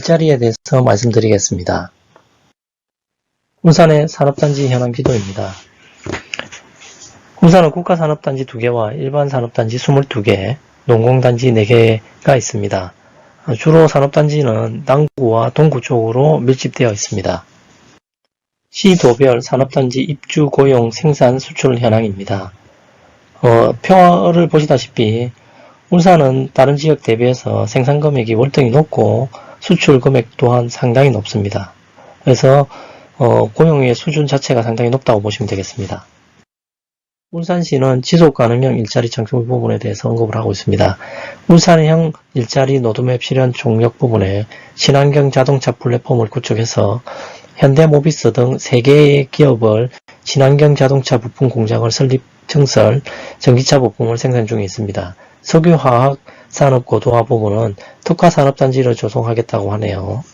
일자리에 대해서 말씀드리겠습니다. 울산의 산업단지 현황 지도입니다. 울산은 국가산업단지 2개와 일반산업단지 22개, 농공단지 4개가 있습니다. 주로 산업단지는 남구와 동구 쪽으로 밀집되어 있습니다. 시도별 산업단지 입주, 고용, 생산, 수출 현황입니다. 표를 보시다시피 울산은 다른 지역 대비해서 생산 금액이 월등히 높고 수출 금액 또한 상당히 높습니다. 그래서 고용의 수준 자체가 상당히 높다고 보시면 되겠습니다. 울산시는 지속가능형 일자리 창출 부분에 대해서 언급을 하고 있습니다. 울산형 일자리 로드맵 실현 종력 부분에 친환경 자동차 플랫폼을 구축해서 현대모비스 등 3개의 기업을 친환경 자동차 부품 공장을 설립, 증설, 전기차 부품을 생산 중에 있습니다. 석유화학 산업 고도화 부분은 특화산업단지를 조성하겠다고 하네요.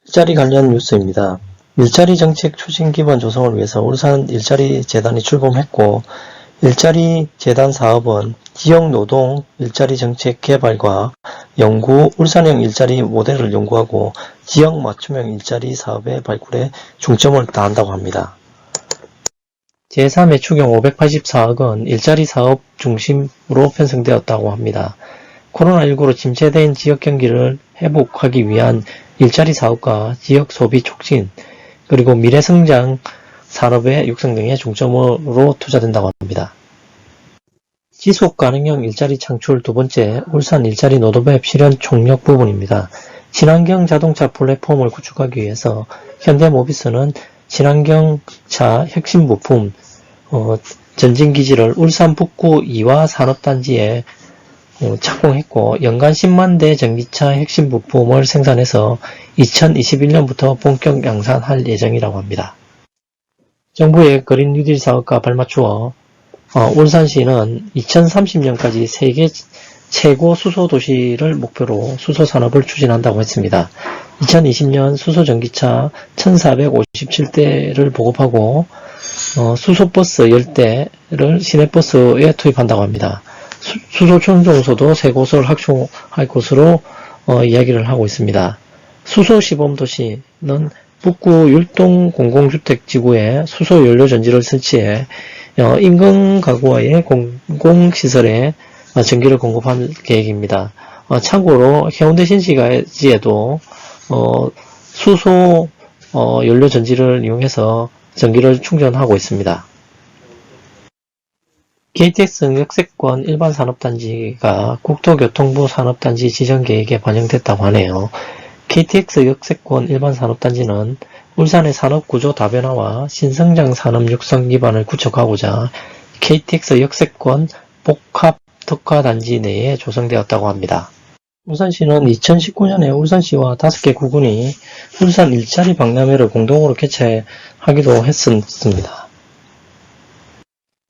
일자리 관련 뉴스입니다. 일자리 정책 추진 기반 조성을 위해서 울산 일자리 재단이 출범했고, 일자리 재단 사업은 지역 노동 일자리 정책 개발과 연구, 울산형 일자리 모델을 연구하고 지역 맞춤형 일자리 사업의 발굴에 중점을 다한다고 합니다. 제3회 추경 584억 원 일자리 사업 중심으로 편성되었다고 합니다. 코로나19로 침체된 지역 경기를 회복하기 위한 일자리 사업과 지역 소비 촉진, 그리고 미래성장 산업의 육성 등에 중점으로 투자된다고 합니다. 지속가능형 일자리 창출 두 번째, 울산 일자리 로드맵 실현 총력 부분입니다. 친환경 자동차 플랫폼을 구축하기 위해서 현대모비스는 친환경차 핵심 부품 전진기지를 울산 북구 2화 산업단지에 착공했고, 연간 10만 대 전기차 핵심 부품을 생산해서 2021년부터 본격 양산할 예정이라고 합니다. 정부의 그린 뉴딜 사업과 발맞추어 울산시는 2030년까지 세계 최고 수소 도시를 목표로 수소 산업을 추진한다고 했습니다. 2020년 수소 전기차 1457대를 보급하고 수소버스 10대를 시내버스에 투입한다고 합니다. 수소 충전소도 3곳을 확충할 것으로 이야기를 하고 있습니다. 수소 시범도시는 북구 율동 공공주택지구에 수소 연료전지를 설치해 인근 가구와의 공공시설에 전기를 공급할 계획입니다. 참고로 해운대 신시가지에도 수소 연료전지를 이용해서 전기를 충전하고 있습니다. KTX 역세권 일반산업단지가 국토교통부 산업단지 지정계획에 반영됐다고 하네요. KTX 역세권 일반산업단지는 울산의 산업구조 다변화와 신성장 산업 육성 기반을 구축하고자 KTX 역세권 복합특화단지 내에 조성되었다고 합니다. 울산시는 2019년에 울산시와 5개 구군이 울산 일자리 박람회를 공동으로 개최하기도 했습니다.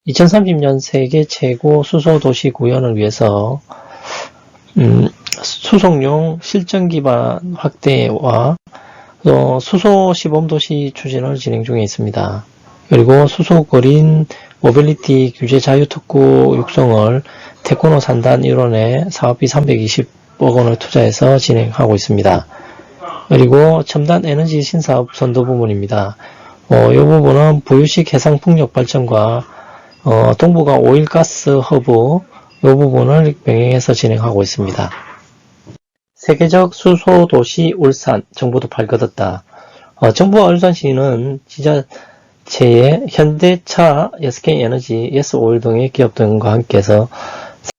2030년 세계 최고 수소도시 구현을 위해서 수송용 실전 기반 확대와 수소 시범도시 추진을 진행 중에 있습니다. 그리고 수소 그린 모빌리티 규제 자유특구 육성을 태권호 산단 일원에 사업비 320억 원을 투자해서 진행하고 있습니다. 그리고 첨단 에너지 신사업 선도 부분입니다. 이 부분은 부유식 해상풍력 발전과 동부가 오일가스 허브 이 부분을 병행해서 진행하고 있습니다. 세계적 수소도시 울산, 정부도 발걷었다. 정부와 울산시는 지자체의 현대차, SK에너지, 예스오일 등의 기업 등과 함께해서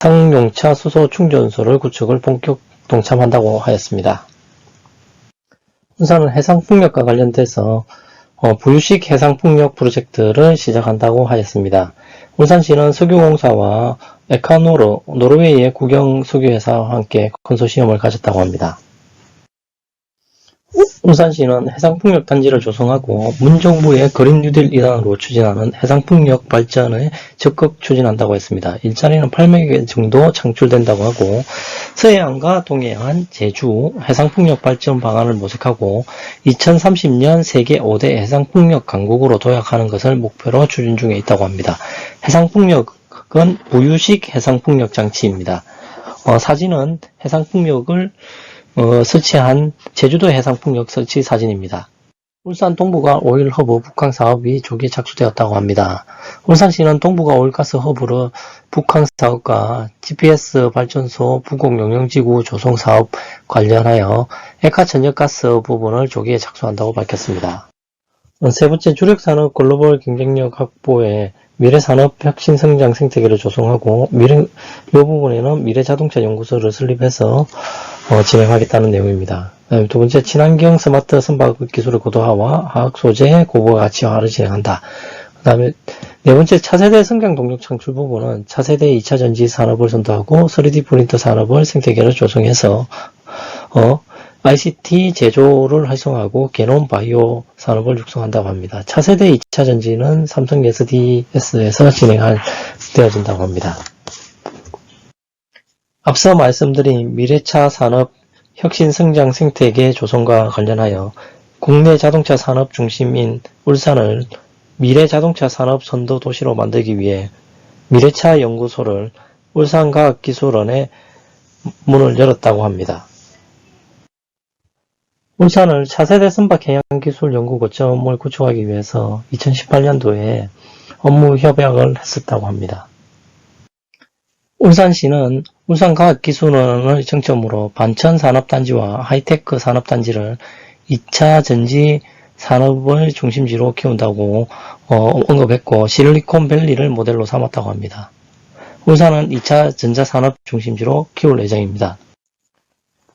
상용차 수소 충전소를 구축을 본격 동참한다고 하였습니다. 울산은 해상풍력과 관련돼서 부유식 해상풍력 프로젝트를 시작한다고 하였습니다. 울산시는 석유공사와 에카노르, 노르웨이의 국영 석유회사와 함께 컨소시엄을 가졌다고 합니다. 울산시는 해상풍력단지를 조성하고 문정부의 그린 뉴딜 일환으로 추진하는 해상풍력 발전에 적극 추진한다고 했습니다. 일자리는 8만 개 정도 창출된다고 하고 서해안과 동해안, 제주 해상풍력 발전 방안을 모색하고 2030년 세계 5대 해상풍력 강국으로 도약하는 것을 목표로 추진 중에 있다고 합니다. 해상풍력은 부유식 해상풍력 장치입니다. 사진은 해상풍력을 설치한 제주도 해상풍력 설치 사진입니다. 울산 동부가 오일 허브 북항 사업이 조기에 착수되었다고 합니다. 울산시는 동부가 오일가스 허브로 북항 사업과 GPS 발전소 부곡 용역지구 조성 사업 관련하여 액화 천연가스 부분을 조기에 착수한다고 밝혔습니다. 세 번째, 주력산업 글로벌 경쟁력 확보에 미래산업 혁신성장 생태계를 조성하고 이 부분에는 미래자동차 연구소를 설립해서 진행하겠다는 내용입니다. 두 번째, 친환경 스마트 선박 기술의 고도화와 화학 소재 고부가 가치화를 진행한다. 그 다음에 네 번째, 차세대 성장 동력 창출 부분은 차세대 2차 전지 산업을 선도하고 3D 프린터 산업을 생태계를 조성해서 ICT 제조를 활성화하고 게놈 바이오 산업을 육성한다고 합니다. 차세대 2차 전지는 삼성 SDS에서 되어진다고 합니다. 앞서 말씀드린 미래차 산업 혁신 성장 생태계 조성과 관련하여 국내 자동차 산업 중심인 울산을 미래 자동차 산업 선도 도시로 만들기 위해 미래차 연구소를 울산과학기술원에 문을 열었다고 합니다. 울산을 차세대 선박 해양기술 연구 거점을 구축하기 위해서 2018년도에 업무 협약을 했었다고 합니다. 울산시는 울산과학기술원을 정점으로 반천산업단지와 하이테크 산업단지를 2차 전지 산업을 중심지로 키운다고 언급했고 실리콘밸리를 모델로 삼았다고 합니다. 울산은 2차 전자산업 중심지로 키울 예정입니다.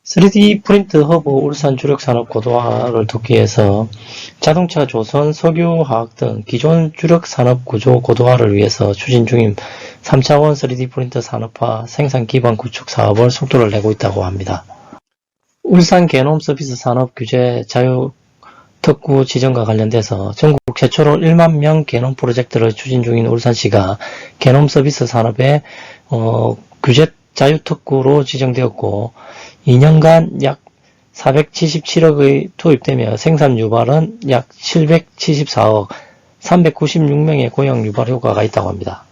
3D 프린트 허브 울산 주력산업 고도화를 돕기 위해서 자동차, 조선, 석유화학 등 기존 주력산업 구조 고도화를 위해서 추진 중인 3차원 3D 프린터 산업화 생산 기반 구축 사업을 속도를 내고 있다고 합니다. 울산 게놈 서비스 산업 규제 자유 특구 지정과 관련돼서 전국 최초로 1만 명 게놈 프로젝트를 추진 중인 울산시가 게놈 서비스 산업의 규제 자유특구로 지정되었고 2년간 약 477억의 투입되며 생산 유발은 약 774억, 396명의 고용 유발 효과가 있다고 합니다.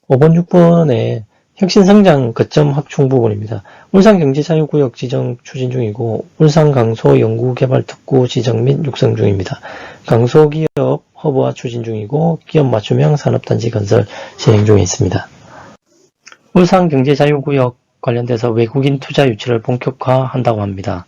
5번, 6번에 혁신성장 거점 확충 부분입니다. 울산경제자유구역 지정 추진 중이고 울산강소 연구개발특구 지정 및 육성 중입니다. 강소기업 허브화 추진 중이고 기업 맞춤형 산업단지 건설 진행 중에 있습니다. 울산경제자유구역 관련돼서 외국인 투자 유치를 본격화한다고 합니다.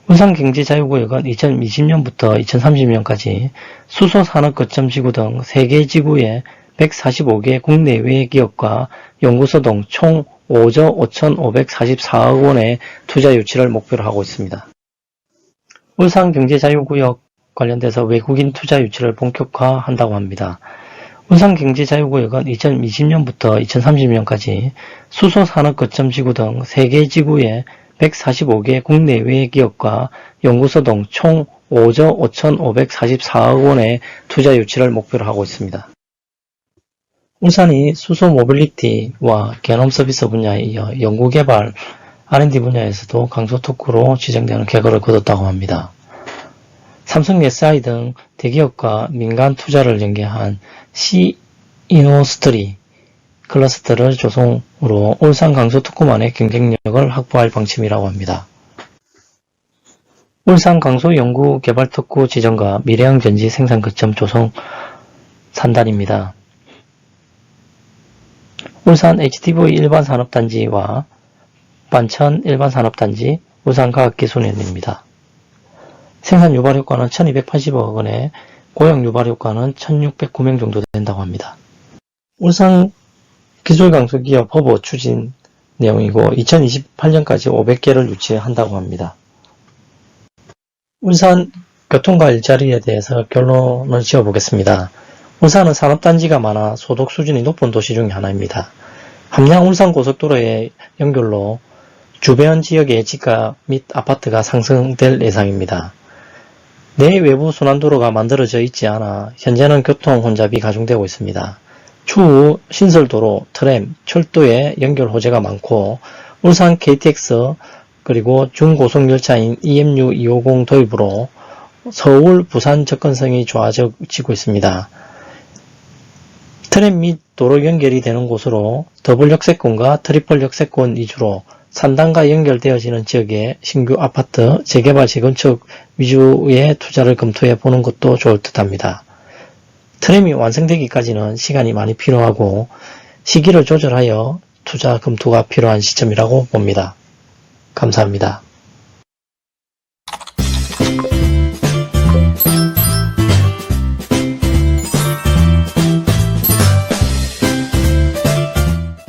울산경제자유구역은 2020년부터 2030년까지 수소산업거점지구 등 3개 지구에 145개 국내외 기업과 연구소 등 총 5조 5,544억 원의 투자 유치를 목표로 하고 있습니다. 울산경제자유구역 관련돼서 외국인 투자 유치를 본격화한다고 합니다. 울산경제자유구역은 2020년부터 2030년까지 수소산업거점지구 등 3개 지구에 145개 국내외 기업과 연구소 등 총 5조 5,544억 원의 투자 유치를 목표로 하고 있습니다. 울산이 수소 모빌리티와 게놈 서비스 분야에 이어 연구개발, R&D 분야에서도 강소특구로 지정되는 결과를 거뒀다고 합니다. 삼성 SI 등 대기업과 민간 투자를 연계한 C-이노스트리 클러스터를 조성으로 울산 강소특구만의 경쟁력을 확보할 방침이라고 합니다. 울산 강소연구개발특구 지정과 미래형 전지 생산 거점 조성 산단입니다. 울산 HTV 일반산업단지와 반천 일반산업단지, 울산과학기술원입니다. 생산 유발 효과는 1280억 원에 고용 유발 효과는 1609명 정도 된다고 합니다. 울산 기술강소기업 허브 추진 내용이고 2028년까지 500개를 유치한다고 합니다. 울산 교통과 일자리에 대해서 결론을 지어보겠습니다. 울산은 산업단지가 많아 소득 수준이 높은 도시 중에 하나입니다. 함양 울산 고속도로의 연결로 주변 지역의 집값 및 아파트가 상승될 예상입니다. 내 외부 순환도로가 만들어져 있지 않아 현재는 교통 혼잡이 가중되고 있습니다. 추후 신설도로, 트램, 철도의 연결 호재가 많고 울산 KTX 그리고 중고속열차인 EMU 250 도입으로 서울, 부산 접근성이 좋아지고 있습니다. 트램 및 도로 연결이 되는 곳으로 더블 역세권과 트리플 역세권 위주로 산단과 연결되어지는 지역에 신규 아파트, 재개발, 재건축 위주의 투자를 검토해 보는 것도 좋을 듯합니다. 트램이 완성되기까지는 시간이 많이 필요하고 시기를 조절하여 투자 검토가 필요한 시점이라고 봅니다. 감사합니다.